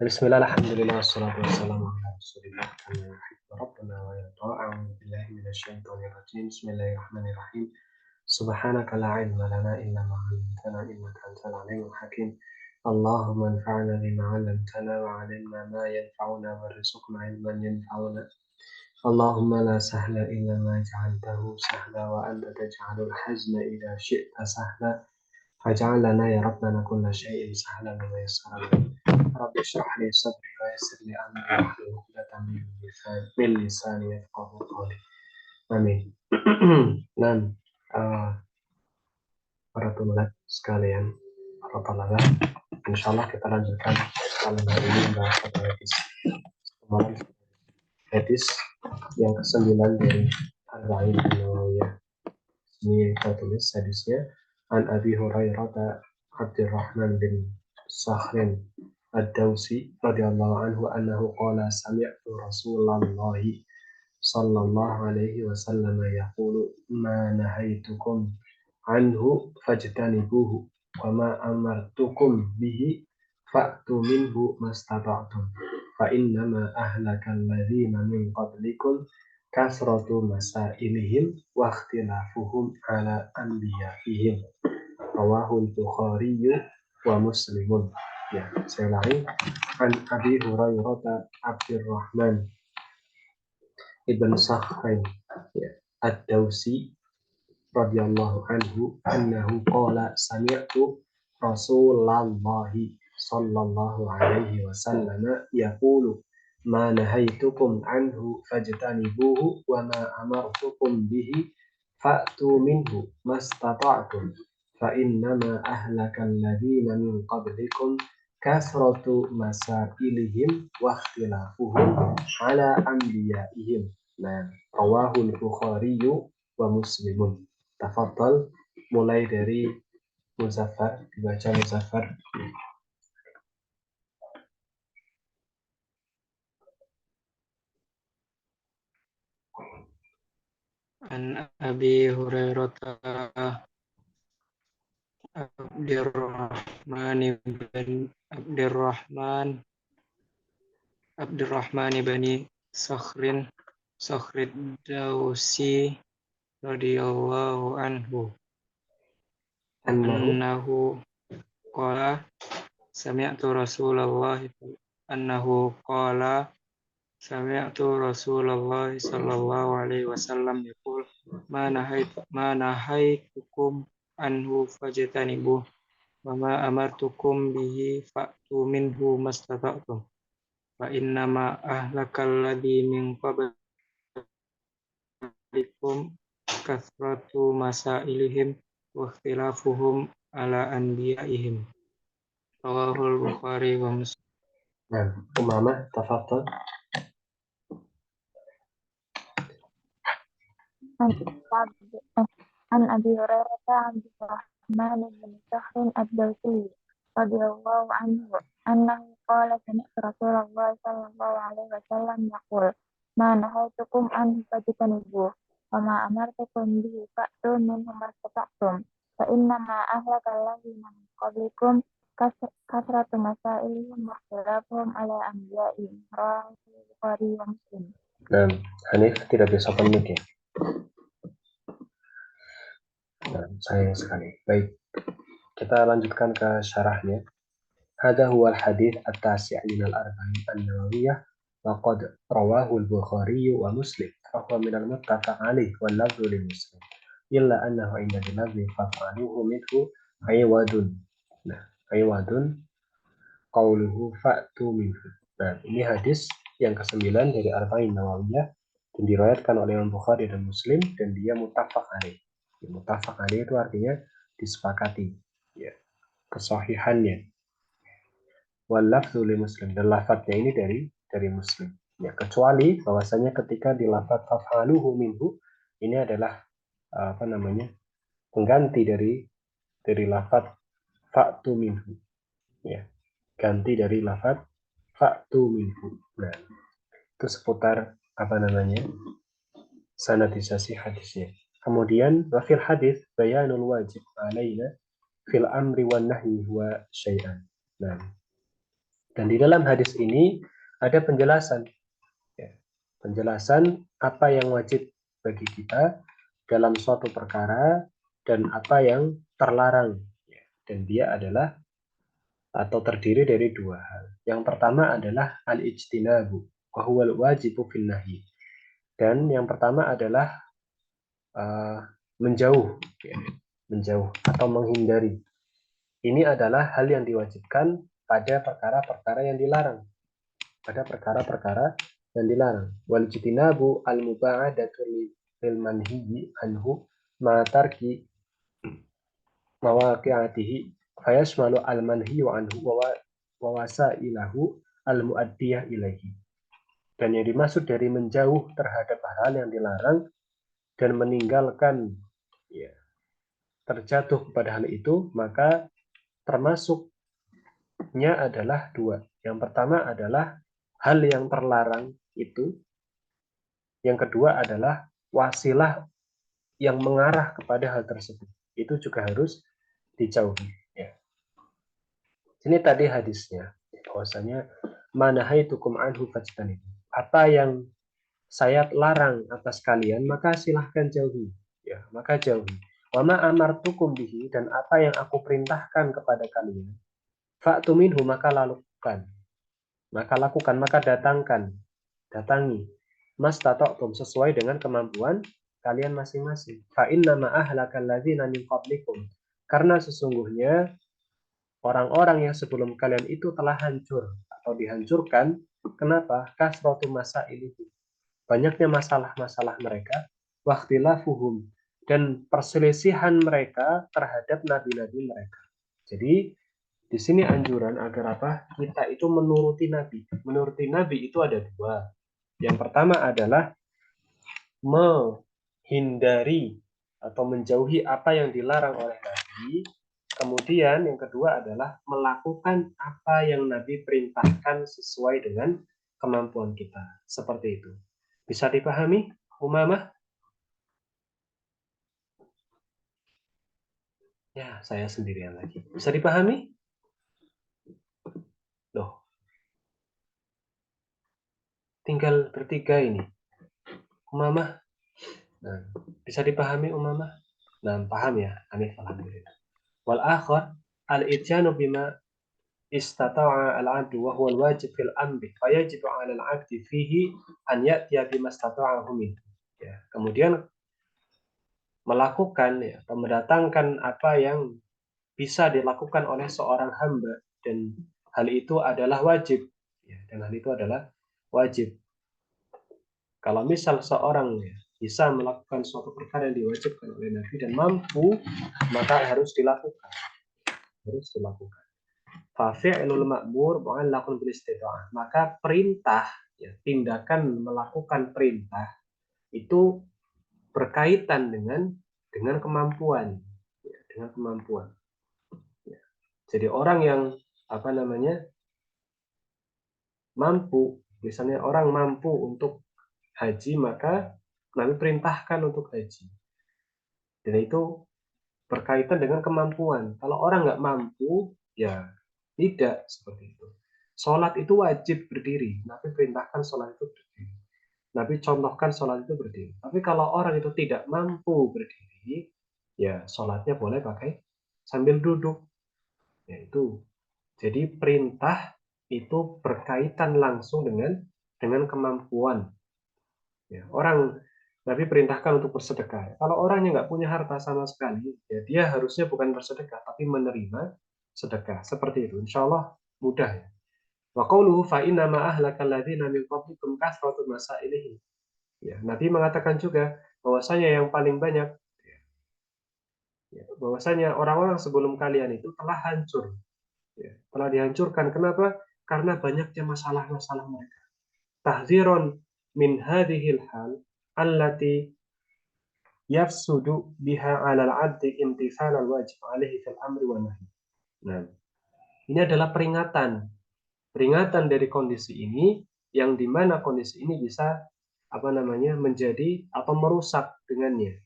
Bismillah, alhamdulillah, wassalatu wassalamu ala rasulillah kama yuhibbu rabbuna wa yarda. A'udzu billahi minasyaitonir rajim. Bismillahirrahmanirrahim. Subhanaka la ilma lana illa ma 'allamtana innaka antal alimul hakim. Allahumma anfa'na bima 'allamtana wa 'allimna ma yanfa'una warzuqna ilman yanfa'una. Allahumma la sahla illa ma ja'altahu sahla wa anta taj'alul hazna idza syi'ta sahla. Faj'al lana ya rabbana kulla syai'in sahlan wa yassara. Rabbi shrah li sadri wa yassir li amri wahlul 'uqdatam min lisani yafqahu qawli. Amin. Dan para peminat sekalian, para talabah, insyaallah kita lanjutkan malam hari ini membahas hadis. Kemarin hadis yang ke-9 dari Arba'in An-Nawawiyah. Ini kita tulis hadisnya An Abi Hurairah Abdurrahman bin Sakhrin Ad-Dawsi radhiyallahu anhu annahu qala sami'tu Rasulullah sallallahu alaihi wasallam yaqulu ma nahaitukum anhu fajtanibuhu wa ma amartukum bihi fa'tu minhu mastata'tum fa innama ahlakal ladzina min qablikum kasratu masailihim wa ikhtilafuhum ala anbiya'ihim. Rawahul Bukhari wa Muslimun. Ya, saya ulangi. An Abi Hurairah Abdurrahman ibn Sakhrin Ad-Dawsi radhiyallahu anhu annahu qala sami'tu Rasulullah sallallahu alaihi wasallam yaqulu ma nahaitukum anhu fajtanibuhu wa ma amartukum bihi fa'tu minhu mastata'tum fa innama ahlakal ladzina min qablikum kasratu masailihim wa ikhtilafuhum ala anbiya'ihim. Nah, rawahul Bukhari wa Muslimun. Tafadhal, mulai dari Muzaffar, dibaca Muzaffar. An Abi Hurairah Abdurrahman ibn Sakhrin Dawsi radhiyallahu anhu annahu qala sami'tu Rasulullah sallallahu alaihi wasallam yaqul ma nahaitukum anhu fajtanibuh wa ma amartukum bihi fa'tu minhu mastata'tum fa innama ahlakal ladzi min qablikum kasratu masailihim wa ikhtilafuhum ala anbiya'ihim. Rawahul Bukhari wa Muslim. Nah, Umamah, tafadhal. An Abi Hurairah Abdurrahman bin Sakhrin Ad-Dawsi radhiyallahu anhu annahu qala sami'tu Rasulullah sallallahu alaihi wasallam yaqul ma nahaitukum an fajtanibuh wa ma amartukum bihi fa'tu minhu mastata'tum fa inna ma ahlakal ladzina min qablikum kasratu masailihim wa ikhtilafuhum ala anbiya'ihim. Rawahu Bukhari wa Muslim. Nah, Hanif tidak bisa pamit ya. Nah, sayang sekali. Baik, kita lanjutkan ke syarahnya. Hadza huwal hadits at-tasi' min al-arba'in an-nawawiyah wa qad rawahu al-Bukhari wa Muslim fa huwa min al-muttafaq alayh wal lafzu li Muslim illa annahu inda al-lafzi fa'aluhu minhu aywadun. Nah, aywadun qauluhu fa'tu minhu. Nah, ini hadis yang ke-9 dari Arba'in Nawawiyah dan diriwayatkan oleh Imam Bukhari dan Muslim dan dia muttafaq alaih. Muttafaq alaih itu artinya disepakati, ya, kesahihannya. Wal lafzu li Muslim, dan lafadznya ini dari Muslim. Ya, kecuali bahwasanya ketika di lafadz fa'aluhu minhu ini adalah pengganti dari lafadz fa'tu minhu. Ya, ganti dari lafadz fa'tu minhu. Nah, itu seputar sanadisasi hadisnya. Kemudian wafil hadis bayanul wajib alaina fil amri wan nahyi wa syai'an. Nah, Dan di dalam hadis ini ada penjelasan, ya, penjelasan apa yang wajib bagi kita dalam suatu perkara dan apa yang terlarang. Dan dia adalah atau terdiri dari dua hal. Yang pertama adalah al-ijtinabu, wa huwal wajibu fil nahi. Dan yang pertama adalah menjauh, ya, menjauh atau menghindari. Ini adalah hal yang diwajibkan pada perkara-perkara yang dilarang. Pada perkara-perkara yang dilarang. Wal jitinabu al muba'adatu lil manhiyi anhu ma tarki mawaqi'atihi fayashmalu al manhiyu anhu wa wasailahu al muaddiyah ilaihi. Dan yang dimaksud dari menjauh terhadap hal yang dilarang dan meninggalkan, ya, terjatuh kepada hal itu, maka termasuknya adalah dua. Yang pertama adalah hal yang terlarang itu. Yang kedua adalah wasilah yang mengarah kepada hal tersebut. Itu juga harus dijauhi. Ya. Ini tadi hadisnya, bahwasanya manahaitukum anhu fajtanibu. Apa yang saya larang atas kalian, maka silahkan jauhi. Ya, maka jauhi. Wa ma amartukum bihi, dan apa yang aku perintahkan kepada kalian, fa'tu minhu, maka lakukan. Maka lakukan, maka datangi. Mas tata'tum, sesuai dengan kemampuan kalian masing-masing. Fa inna ma ahlakal ladzina min qablikum. Karena sesungguhnya orang-orang yang sebelum kalian itu telah hancur atau dihancurkan. Kenapa? Kasratu masailihi. Banyaknya masalah-masalah mereka, wakhtilafuhum, dan perselisihan mereka terhadap nabi-nabi mereka. Jadi di sini anjuran agar apa? Kita itu menuruti nabi. Menuruti nabi itu ada dua. Yang pertama adalah menghindari atau menjauhi apa yang dilarang oleh nabi. Kemudian yang kedua adalah melakukan apa yang nabi perintahkan sesuai dengan kemampuan kita. Seperti itu. Bisa dipahami, Umamah? Ya, saya sendirian lagi. Bisa dipahami? Loh, tinggal bertiga ini. Umamah, nah, bisa dipahami Umamah? Nah, paham ya? Hanif, alhamdulillah. Wal akhar al-ityanu bima istata'a al-'abdu wa huwa al-wajib fil amri fa yajibu 'ala al-'abdi fihi an ya'tiya bima istata'ahu min. Ya, kemudian melakukan, ya, atau mendatangkan apa yang bisa dilakukan oleh seorang hamba, dan hal itu adalah wajib, ya, dan hal itu adalah wajib. Kalau misal seorang, ya, bisa melakukan suatu perkara yang diwajibkan oleh Nabi dan mampu, maka harus dilakukan. Fafi'lul ma'mur mu'allaqun bil istita'ah. Maka perintah, ya, tindakan melakukan perintah itu berkaitan dengan kemampuan, ya, dengan kemampuan. Ya. Jadi orang yang mampu, misalnya orang mampu untuk haji, maka Nabi perintahkan untuk haji. Dan itu berkaitan dengan kemampuan. Kalau orang nggak mampu, ya tidak seperti itu. Sholat itu wajib berdiri. Nabi perintahkan sholat itu berdiri. Nabi contohkan sholat itu berdiri. Tapi kalau orang itu tidak mampu berdiri, ya sholatnya boleh pakai sambil duduk. Ya itu. Jadi perintah itu berkaitan langsung dengan kemampuan. Ya, orang Nabi perintahkan untuk bersedekah. Kalau orangnya nggak punya harta sama sekali, ya dia harusnya bukan bersedekah, tapi menerima sedekah. Seperti itu. Insya Allah mudah ya. Wa qauluhu fa inna ma ahlakal ladzina min qablikum kasratu masailihim. Ya, Nabi mengatakan juga bahwasanya yang paling banyak, ya, bahwasanya orang-orang sebelum kalian itu telah hancur. Ya, telah dihancurkan. Kenapa? Karena banyaknya masalah-masalah mereka. Tahziron min hadhil hal allati yafsudu biha 'alal 'abdi imtithal al-wajib 'alaihi fil amri wa nahi. Nah, ini adalah peringatan. Peringatan dari kondisi ini, yang dimana kondisi ini bisa menjadi atau merusak dengannya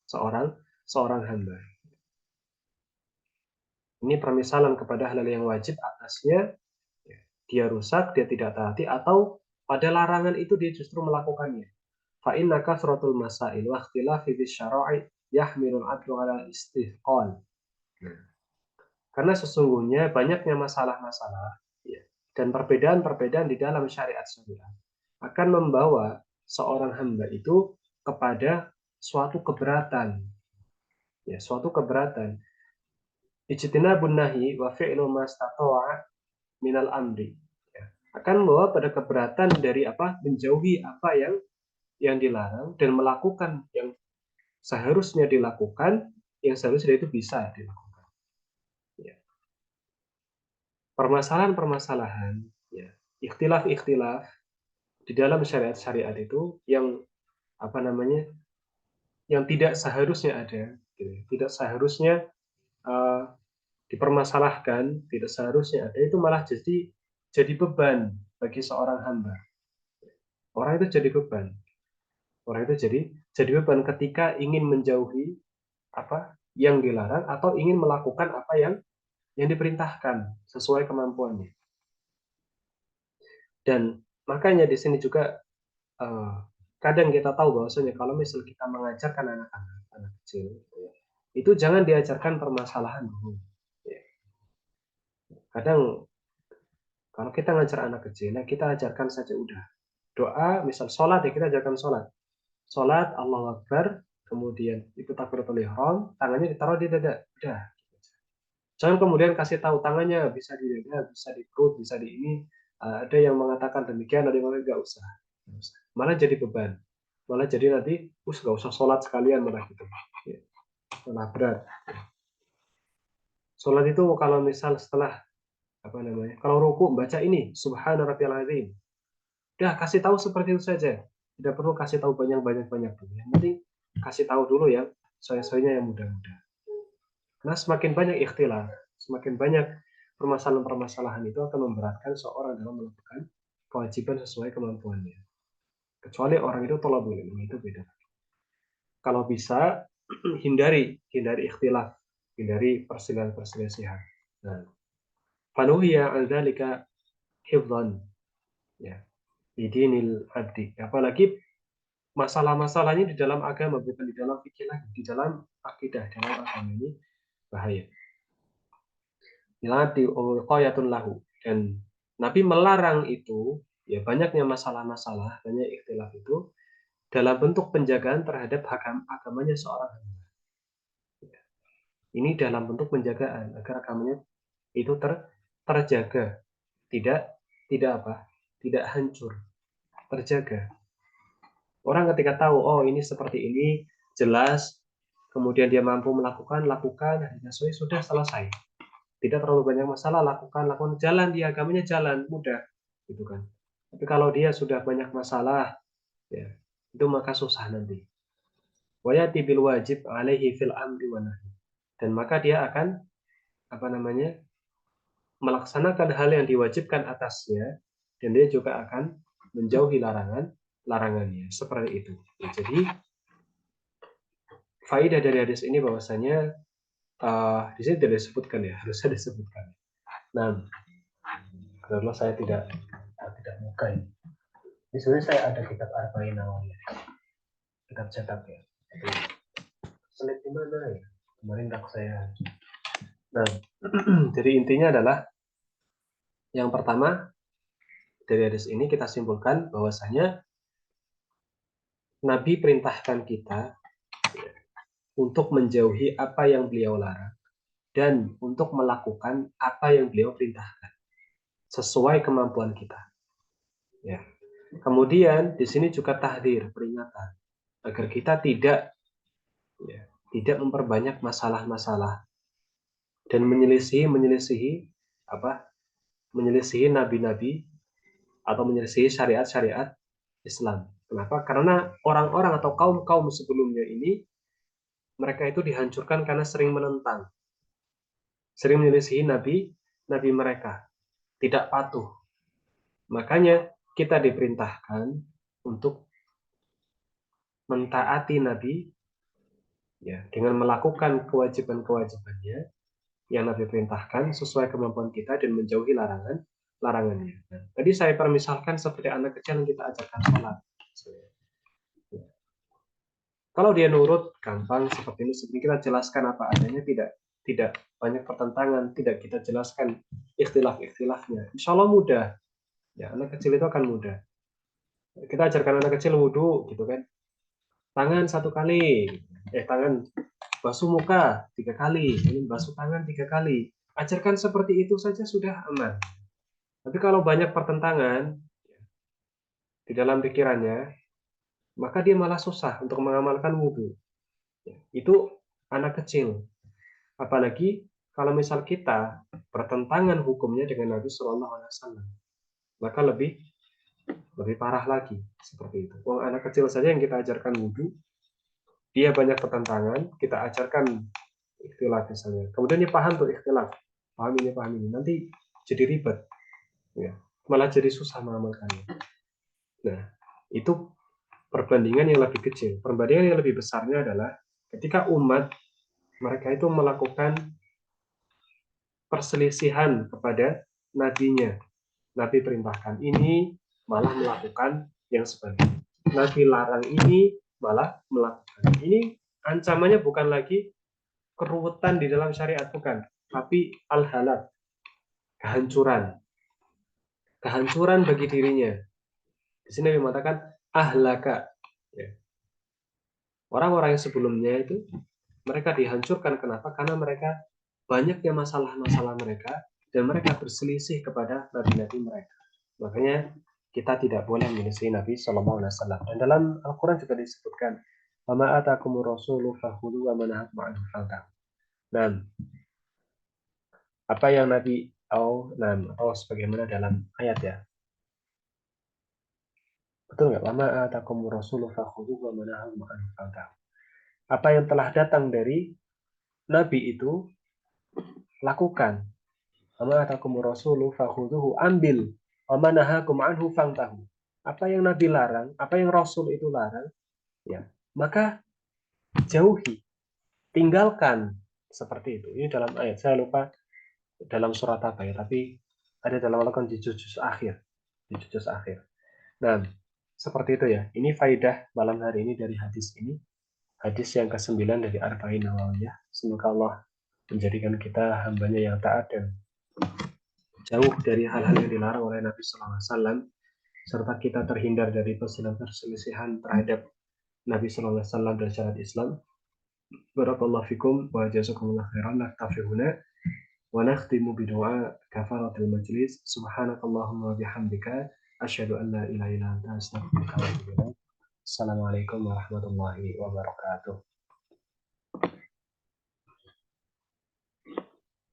seorang hamba. Ini permisalan kepada hal yang wajib atasnya, dia rusak, dia tidak taati, atau pada larangan itu dia justru melakukannya. Fa inna kasratul masail wa ikhtilafi bisyara'i yahmilul 'abdu 'ala istithqal. Karena sesungguhnya banyaknya masalah-masalah ya, dan perbedaan-perbedaan di dalam syariat akan membawa seorang hamba itu kepada suatu keberatan. Ya, suatu keberatan. Ijtinabun nahi wa fi'lu ma stata'a minal amri. Ya, akan membawa pada keberatan dari apa? Menjauhi apa yang dilarang dan melakukan yang seharusnya dilakukan, yang seharusnya itu bisa dilakukan. Ya. Permasalahan-permasalahan, ya, ikhtilaf-ikhtilaf di dalam syariat-syariat itu yang apa namanya, yang tidak seharusnya ada, gitu. Tidak seharusnya uh, dipermasalahkan, tidak seharusnya ada, itu malah jadi beban bagi seorang hamba. Orang itu jadi beban. Orang itu jadi beban ketika ingin menjauhi apa yang dilarang atau ingin melakukan apa yang diperintahkan sesuai kemampuannya. Dan makanya di sini juga kadang kita tahu bahwasanya kalau misal kita mengajarkan anak kecil, itu jangan diajarkan permasalahan dulu. Kadang kalau kita ngajar anak kecil, kita ajarkan saja udah. Doa, misal sholat ya kita ajarkan sholat. Sholat, Allahu Akbar, kemudian itu takbiratul ihram, tangannya ditaruh di dada. Udah. Jangan kemudian kasih tahu tangannya bisa di dada, bisa di perut, bisa di ini. Ada yang mengatakan demikian, ada yang mengatakan nggak usah. Malah jadi beban. Malah jadi nanti, nggak usah sholat sekalian malah gitu. Malah berat. Sholat itu kalau misal setelah apa namanya, kalau ruku baca ini Subhana rabbiyal azim. Udah kasih tahu seperti itu saja. Tidak perlu kasih tahu banyak dulu. Yang penting kasih tahu dulu yang soalnya yang mudah-mudah. Karena semakin banyak ikhtilaf, semakin banyak permasalahan-permasalahan itu akan memberatkan seorang dalam melakukan kewajiban sesuai kemampuannya. Kecuali orang itu thalabul ilmi, itu beda. Kalau bisa hindari ikhtilaf, hindari perselisihan. Nah, fanuhiya an dzalika hifdhan ya bidinil abdi. Apalagi masalah-masalahnya di dalam agama, bukan di dalam fikih lagi, di dalam akidah, dalam agama ini bahaya. Ilati wiqayatun lahu, dan Nabi melarang itu ya banyaknya masalah-masalah, banyak ikhtilaf itu dalam bentuk penjagaan terhadap agamanya seorang hamba. Ini dalam bentuk penjagaan agar agamanya itu terjaga, tidak apa? Tidak hancur, terjaga. Orang ketika tahu, oh ini seperti ini, jelas, kemudian dia mampu lakukan, hanya sudah selesai. Tidak terlalu banyak masalah, lakukan, jalan di agamanya jalan, mudah, gitu kan. Tapi kalau dia sudah banyak masalah, ya, itu maka susah nanti. Wayati bil wajib alaihi fil amri wa nahi. Dan maka dia akan apa namanya? Melaksanakan hal yang diwajibkan atasnya, dan dia juga akan menjauhi larangannya seperti itu. Jadi faedah dari hadis ini bahwasanya di sini tidak disebutkan ya, harusnya disebutkan. Nah, karena saya tidak buka ini. Di sebenarnya saya ada kitab Arba'in Nawawiyah, kitab cetak ya. Sulit di mana ya? Kemarin tak saya. Nah, jadi intinya adalah yang pertama dari hadis ini kita simpulkan bahwasanya Nabi perintahkan kita untuk menjauhi apa yang beliau larang dan untuk melakukan apa yang beliau perintahkan sesuai kemampuan kita. Ya. Kemudian di sini juga tahdzir, peringatan agar kita tidak memperbanyak masalah-masalah dan menyelisihi nabi-nabi atau menyelisihi syariat-syariat Islam. Kenapa? Karena orang-orang atau kaum-kaum sebelumnya ini mereka itu dihancurkan karena sering menentang, sering menyelisihi nabi mereka, tidak patuh. Makanya kita diperintahkan untuk mentaati nabi ya dengan melakukan kewajiban-kewajibannya yang Nabi perintahkan sesuai kemampuan kita dan menjauhi larangan larangannya. Nah, tadi saya permisalkan seperti anak kecil yang kita ajarkan sholat. Kalau dia nurut, gampang seperti ini. Seperti kita jelaskan apa adanya, tidak banyak pertentangan, tidak kita jelaskan ikhtilaf-ikhtilafnya. Insya Allah mudah. Ya, anak kecil itu akan mudah. Kita ajarkan anak kecil wudhu, gitu kan. Tangan 1 kali, tangan basuh muka 3 kali, basuh tangan 3 kali. Ajarkan seperti itu saja sudah aman. Tapi kalau banyak pertentangan di dalam pikirannya, maka dia malah susah untuk mengamalkan wudhu. Itu anak kecil. Apalagi kalau misal kita bertentangan hukumnya dengan Nabi Shallallahu Alaihi Wasallam, maka lebih parah lagi seperti itu. Wong anak kecil saja yang kita ajarkan wudhu, dia banyak pertentangan, kita ajarkan ikhtilaf misalnya. Kemudian dia paham tuh ikhtilaf, paham ini, nanti jadi ribet, ya. Malah jadi susah mengamalkannya. Nah, itu perbandingan yang lebih kecil. Perbandingan yang lebih besarnya adalah ketika umat mereka itu melakukan perselisihan kepada nabinya. Nabi perintahkan ini, malah melakukan yang sebaliknya. Nabi larang ini, malah melakukan. Ini ancamannya bukan lagi keruwetan di dalam syariat, bukan, tapi al-halak, kehancuran. Kehancuran bagi dirinya. Di sini mengatakan ahlaka. Ya. Orang-orang yang sebelumnya itu mereka dihancurkan. Kenapa? Karena mereka banyaknya masalah-masalah mereka dan mereka berselisih kepada nabi-nabi mereka. Makanya kita tidak boleh menyelisihi Nabi Shallallahu Alaihi Wasallam. Dan dalam Al-Quran juga disebutkan, "Wama atakumur rasulu fakhudhu wa ma nahakum anhu fantah." Dan apa yang Nabi atau sebagaimana dalam ayat ya. Betul nggak? Wama atakumur rasulu fakhudhu wa ma nahakum anhu fantah. Apa yang telah datang dari Nabi itu lakukan. Wama atakumur rasulu fakhudhuhu, ambil. Wama nahakum anhu fantahu. Apa yang Nabi larang, apa yang Rasul itu larang, ya, maka jauhi, tinggalkan, seperti itu. Ini dalam ayat, saya lupa dalam surat apa ya, tapi ada dalam Al-Quran di juz akhir, Nah, seperti itu ya. Ini faidah malam hari ini dari hadis ini, hadis yang ke-9 dari Arba'in Nawawiyah. Semoga Allah menjadikan kita hambanya yang taat dan jauh dari hal-hal yang dilarang oleh Nabi Sallallahu Alaihi Wasallam, serta kita terhindar dari perselisihan terhadap Nabi Sallallahu Alaihi Wasallam dan syariat Islam. Barakallahu fikum wa jazakumullah khairan. Naktafi huna wa nakhtimu bidu'a kafaratul majlis. Subhanakallahumma wa bihamdika asyhadu an la ilaha illa anta astaghfiruka wa atubu ilaik. Assalamualaikum warahmatullahi wabarakatuh.